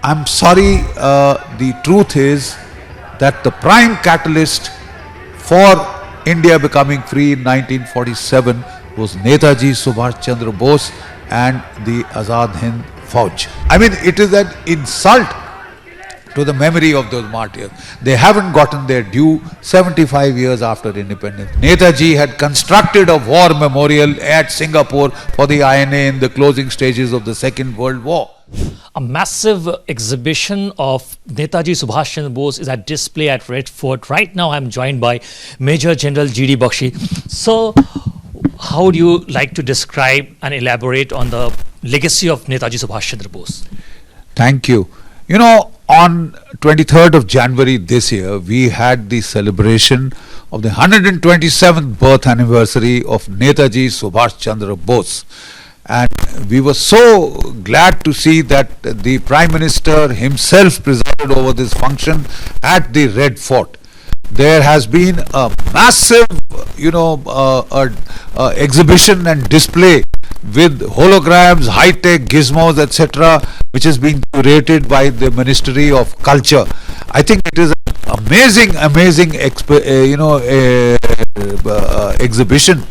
I'm sorry, the truth is that the prime catalyst for India becoming free in 1947 was Netaji Subhash Chandra Bose and the Azad Hind Fauj. I mean, it is an insult to the memory of those martyrs. They haven't gotten their due 75 years after independence. Netaji had constructed a war memorial at Singapore for the INA in the closing stages of the Second World War. A massive exhibition of Netaji Subhash Chandra Bose is at display at Red Fort. Right now I'm joined by Major General GD Bakshi. So, how would you like to describe and elaborate on the legacy of Netaji Subhash Chandra Bose? Thank you. You know, on 23rd of January this year, we had the celebration of the 127th birth anniversary of Netaji Subhash Chandra Bose. And we were so glad to see that the Prime Minister himself presided over this function at the Red Fort. There has been a massive, exhibition and display with holograms, high-tech gizmos, etc., which is being curated by the Ministry of Culture. I think it is an amazing exhibition,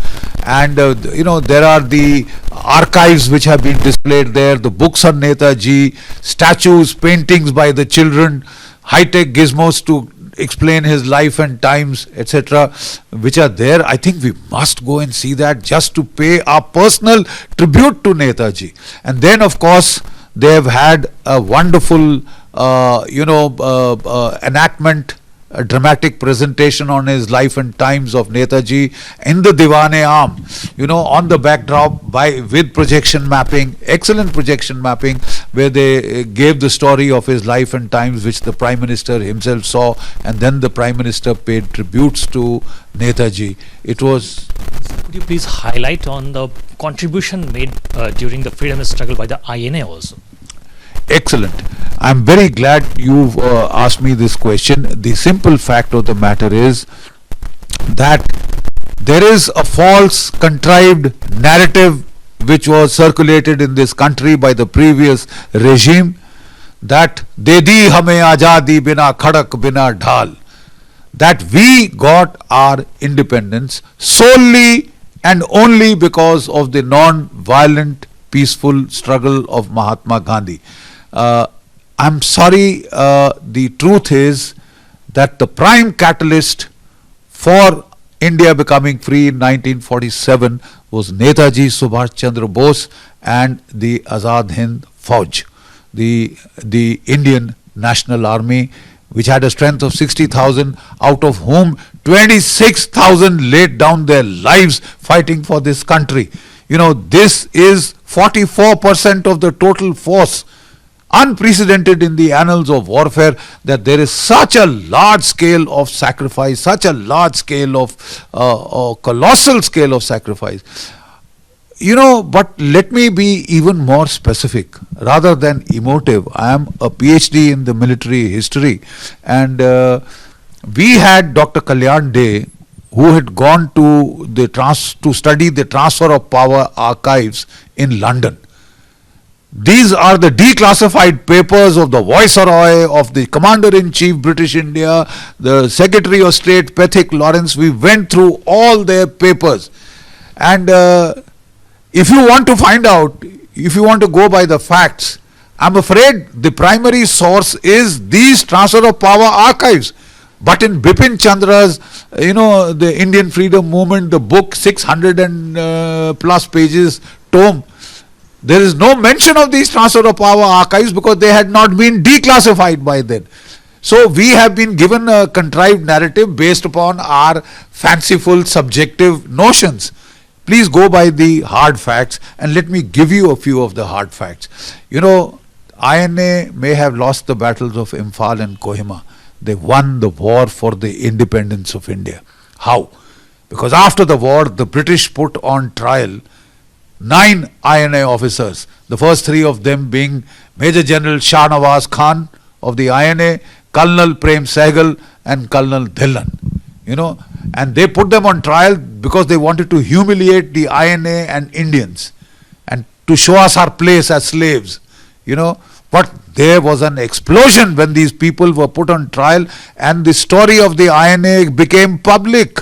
and there are the archives which have been displayed there, the books on Netaji, statues, paintings by the children, high-tech gizmos to explain his life and times, etc., which are there. I think we must go and see that just to pay our personal tribute to Netaji. And then, of course, they have had a wonderful, enactment, a dramatic presentation on his life and times of Netaji in the Diwan-e-Aam, on the backdrop with projection mapping, excellent projection mapping, where they gave the story of his life and times, which the Prime Minister himself saw, and then the Prime Minister paid tributes to Netaji. It was... Could you please highlight on the contribution made during the freedom struggle by the INA also? Excellent. I'm very glad you've asked me this question. The simple fact of the matter is that there is a false, contrived narrative which was circulated in this country by the previous regime that "De di hame azadi bina khadak bina dhal," that we got our independence solely and only because of the non-violent, peaceful struggle of Mahatma Gandhi. I'm sorry, the truth is that the prime catalyst for India becoming free in 1947 was Netaji Subhash Chandra Bose and the Azad Hind Fauj, the Indian National Army, which had a strength of 60,000, out of whom 26,000 laid down their lives fighting for this country. This is 44% of the total force. Unprecedented in the annals of warfare that there is such a large scale of sacrifice, such a large scale of colossal scale of sacrifice. But let me be even more specific rather than emotive. I am a PhD in the military history, and we had Dr. Kalyan Dey, who had gone to study the transfer of power archives in London. These are the declassified papers of the Viceroy, of the Commander-in-Chief British India, the Secretary of State Pethick Lawrence. We went through all their papers, and if you want to find out, if you want to go by the facts, I'm afraid the primary source is these transfer of power archives. But in Bipin Chandra's, the Indian Freedom Movement, the book, 600 and plus pages tome, there is no mention of these transfer of power archives because they had not been declassified by then. So we have been given a contrived narrative based upon our fanciful, subjective notions. Please go by the hard facts, and let me give you a few of the hard facts. INA may have lost the battles of Imphal and Kohima. They won the war for the independence of India. How? Because after the war, the British put on trial 9 INA officers, the first 3 of them being Major General Shah Nawaz Khan of the INA, Colonel Prem Sehgal and Colonel Dhillon. And they put them on trial because they wanted to humiliate the INA and Indians. to show us our place as slaves, But there was an explosion when these people were put on trial, and the story of the INA became public.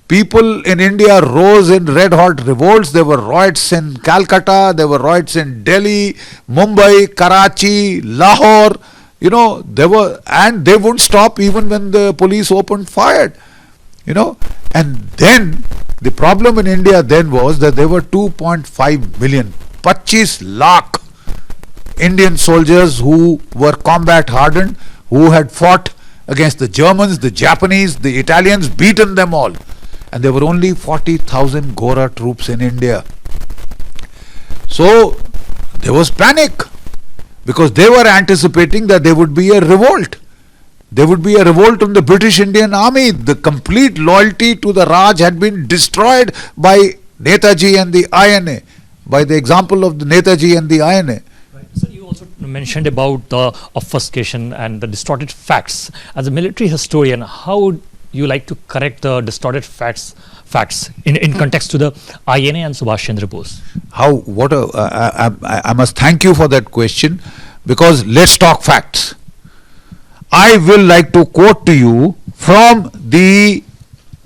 People in India rose in red hot revolts. There were riots in Calcutta, there were riots in Delhi, Mumbai, Karachi, Lahore, and they wouldn't stop even when the police opened fire, And then the problem in India then was that there were 2.5 million, 25 lakh Indian soldiers who were combat hardened, who had fought against the Germans, the Japanese, the Italians, beaten them all. And there were only 40,000 Gora troops in India. So there was panic because they were anticipating that there would be a revolt. There would be a revolt from the British Indian Army. The complete loyalty to the Raj had been destroyed by Netaji and the INA, by the example of the Netaji and the INA. So you also mentioned about the obfuscation and the distorted facts. As a military historian, how would you like to correct the distorted facts in context to the INA and Subhash Chandra Bose? I must thank you for that question, because let's talk facts. I will like to quote to you from the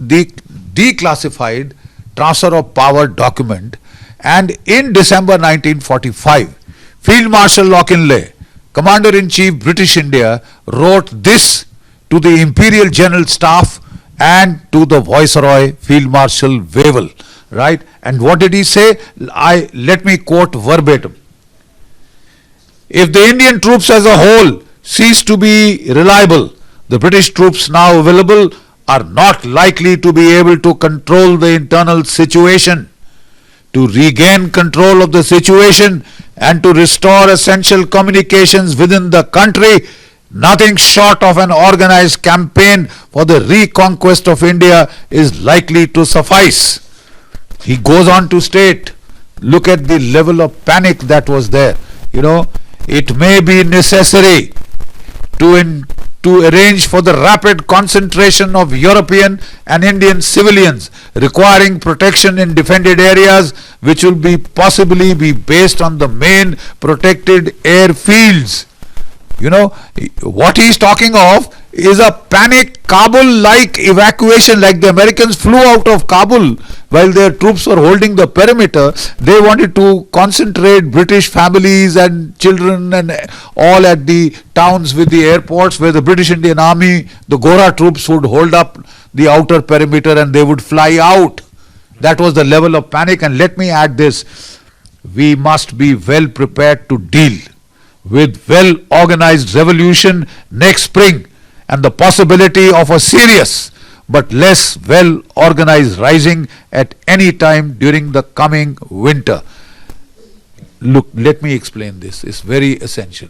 declassified transfer of power document, and in December 1945, Field Marshal Lochinlay, Commander-in-Chief British India, wrote this to the Imperial General Staff and to the Viceroy Field Marshal Wavell, right? And what did he say? Let me quote verbatim. If the Indian troops as a whole cease to be reliable, the British troops now available are not likely to be able to control the internal situation. To regain control of the situation and to restore essential communications within the country, nothing short of an organized campaign for the reconquest of India is likely to suffice. He goes on to state, look at the level of panic that was there. It may be necessary to arrange for the rapid concentration of European and Indian civilians requiring protection in defended areas, which will be possibly be based on the main protected airfields. What he is talking of is a panic Kabul-like evacuation, like the Americans flew out of Kabul while their troops were holding the perimeter. They wanted to concentrate British families and children and all at the towns with the airports, where the British Indian Army, the Gora troops, would hold up the outer perimeter and they would fly out. That was the level of panic. And let me add this, we must be well prepared to deal with well-organized revolution next spring and the possibility of a serious but less well-organized rising at any time during the coming winter. Look, let me explain this. It's very essential.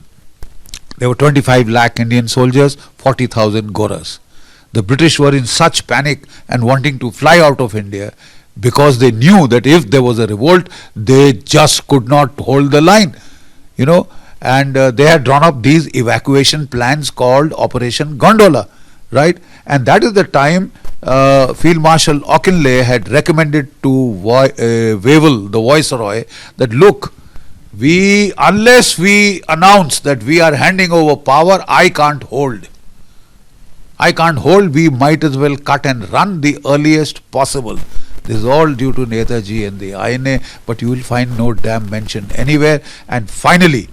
There were 25 lakh Indian soldiers, 40,000 Goras. The British were in such panic and wanting to fly out of India because they knew that if there was a revolt, they just could not hold the line, and they had drawn up these evacuation plans called Operation Gondola, right? And that is the time Field Marshal Auchinleck had recommended to Wavell, the Viceroy, that look, unless we announce that we are handing over power, I can't hold. We might as well cut and run the earliest possible. This is all due to Netaji and the INA, but you will find no damn mention anywhere. And finally,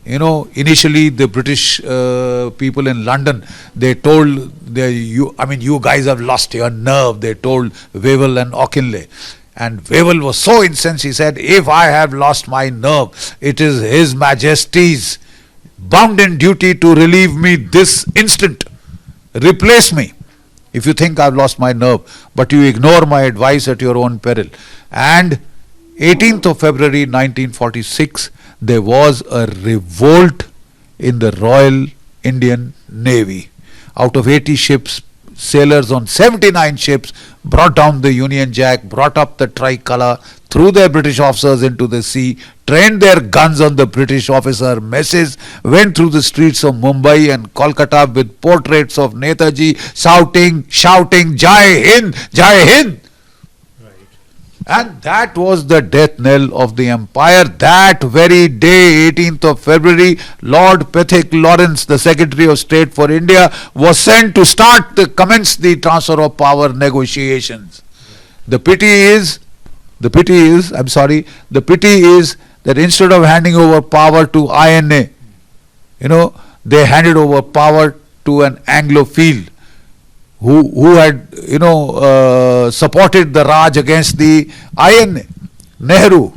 initially the British people in London, they told, you guys have lost your nerve, they told Wavell and Auchinleck. And Wavell was so incensed, he said, if I have lost my nerve, it is His Majesty's bounden duty to relieve me this instant. Replace me if you think I've lost my nerve, but you ignore my advice at your own peril. And 18th of February 1946, there was a revolt in the Royal Indian Navy. Out of 80 ships, sailors on 79 ships brought down the Union Jack, brought up the tricolour, threw their British officers into the sea, trained their guns on the British officer messes, went through the streets of Mumbai and Kolkata with portraits of Netaji shouting, Jai Hind, Jai Hind. Right. And that was the death knell of the empire. That very day, 18th of February, Lord Pethick Lawrence, the Secretary of State for India, was sent to commence the transfer of power negotiations. The pity is that instead of handing over power to INA, they handed over power to an Anglophile who had supported the Raj against the INA. Nehru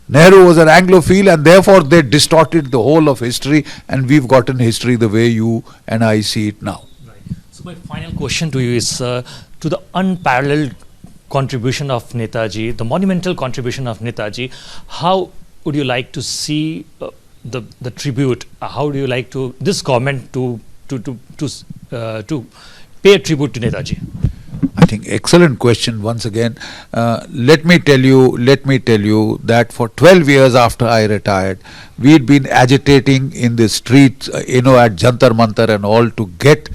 was an Anglophile, and therefore they distorted the whole of history, and we've gotten history the way you and I see it now. Right. So my final question to you is to the unparalleled contribution of Netaji, the monumental contribution of Netaji. How would you like to see the tribute? How do you like to this government to pay a tribute to Netaji? I think excellent question once again. Let me tell you that for 12 years after I retired, we'd been agitating in the streets, at Jantar Mantar and all, to get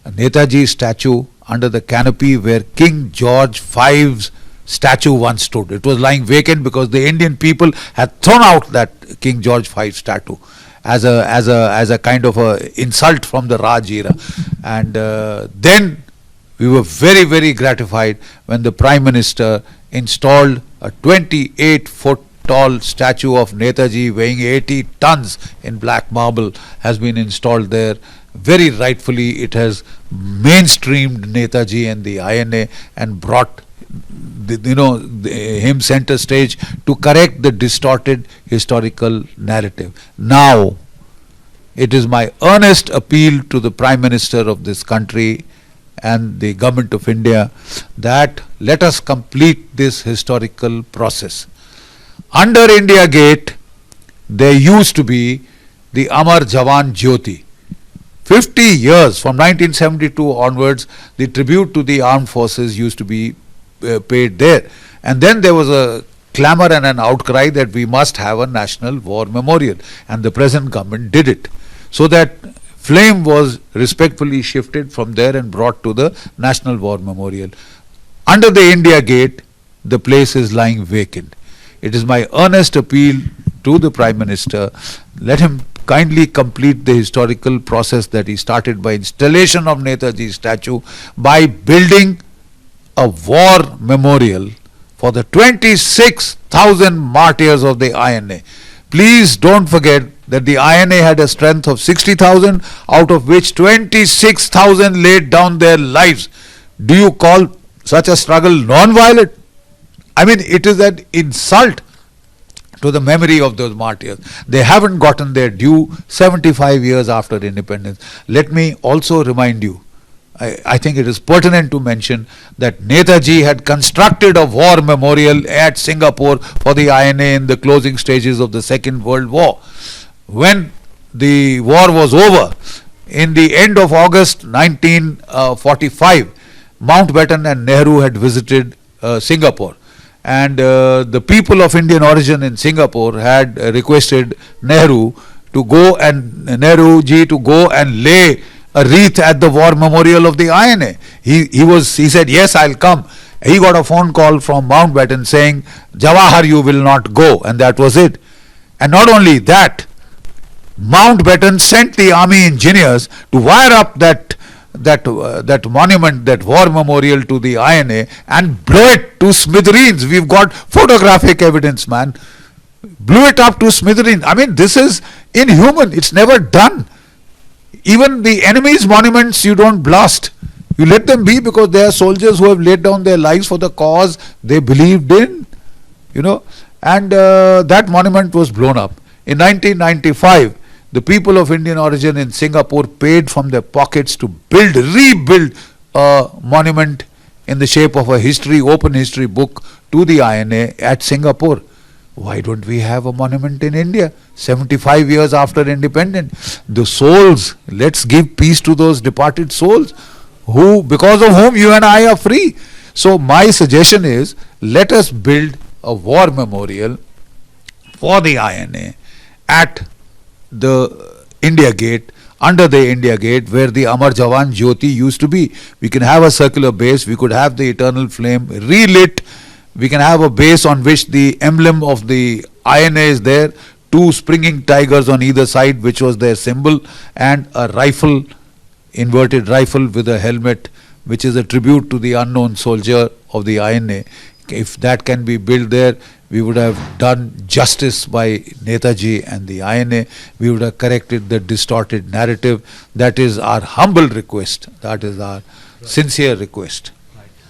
Netaji statue under the canopy where King George V's statue once stood. It was lying vacant because the Indian people had thrown out that King George V statue as a kind of a insult from the Raj era. And then we were very, very gratified when the Prime Minister installed a 28-foot tall statue of Netaji weighing 80 tons in black marble has been installed there. Very rightfully, it has mainstreamed Netaji and the INA and brought him center stage to correct the distorted historical narrative. Now, it is my earnest appeal to the Prime Minister of this country and the Government of India that let us complete this historical process. Under India Gate, there used to be the Amar Jawan Jyoti. 50 years, from 1972 onwards, the tribute to the armed forces used to be paid there. And then there was a clamor and an outcry that we must have a national war memorial. And the present government did it. So that flame was respectfully shifted from there and brought to the National War Memorial. Under the India Gate, the place is lying vacant. It is my earnest appeal to the Prime Minister, let him kindly complete the historical process that he started by installation of Netaji's statue, by building a war memorial for the 26,000 martyrs of the INA. Please don't forget that the INA had a strength of 60,000, out of which 26,000 laid down their lives. Do you call such a struggle non-violent? I mean, it is an insult to the memory of those martyrs. They haven't gotten their due 75 years after independence. Let me also remind you, I think it is pertinent to mention that Netaji had constructed a war memorial at Singapore for the INA in the closing stages of the Second World War. When the war was over, in the end of August 1945, Mountbatten and Nehru had visited Singapore. And the people of Indian origin in Singapore had requested Nehruji to go and lay a wreath at the war memorial of the INA. He said, yes, I'll come. He got a phone call from Mountbatten saying, Jawahar, you will not go. And that was it. And not only that, Mountbatten sent the army engineers to wire up that monument, that war memorial to the INA, and blow it to smithereens. We've got photographic evidence, man. Blew it up to smithereens. I mean, this is inhuman. It's never done. Even the enemy's monuments you don't blast. You let them be, because they are soldiers who have laid down their lives for the cause they believed in. And that monument was blown up. In 1995, the people of Indian origin in Singapore paid from their pockets to rebuild a monument in the shape of a open history book to the INA at Singapore. Why don't we have a monument in India 75 years after independence? The souls, let's give peace to those departed souls because of whom you and I are free. So my suggestion is, let us build a war memorial for the INA at the India Gate, under the India Gate, where the Amar Jawan Jyoti used to be. We can have a circular base, we could have the eternal flame relit We can have a base on which the emblem of the INA is there, two springing tigers on either side, which was their symbol, and a rifle, inverted rifle with a helmet, which is a tribute to the unknown soldier of the INA. If that can be built there, we would have done justice by Netaji and the INA. We would have corrected the distorted narrative. That is our humble request. That is our sincere request.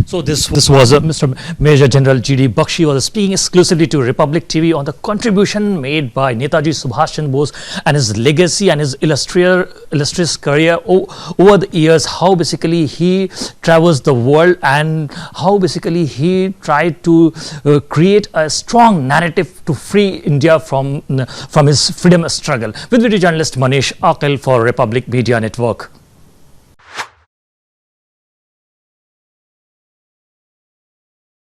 So this was Mr. Major General GD Bakshi was speaking exclusively to Republic TV on the contribution made by Netaji Subhash Chandra Bose and his legacy and his illustrious career over the years, how basically he traversed the world and how basically he tried to create a strong narrative to free India from his freedom struggle. With video journalist Manish Akil for Republic Media Network.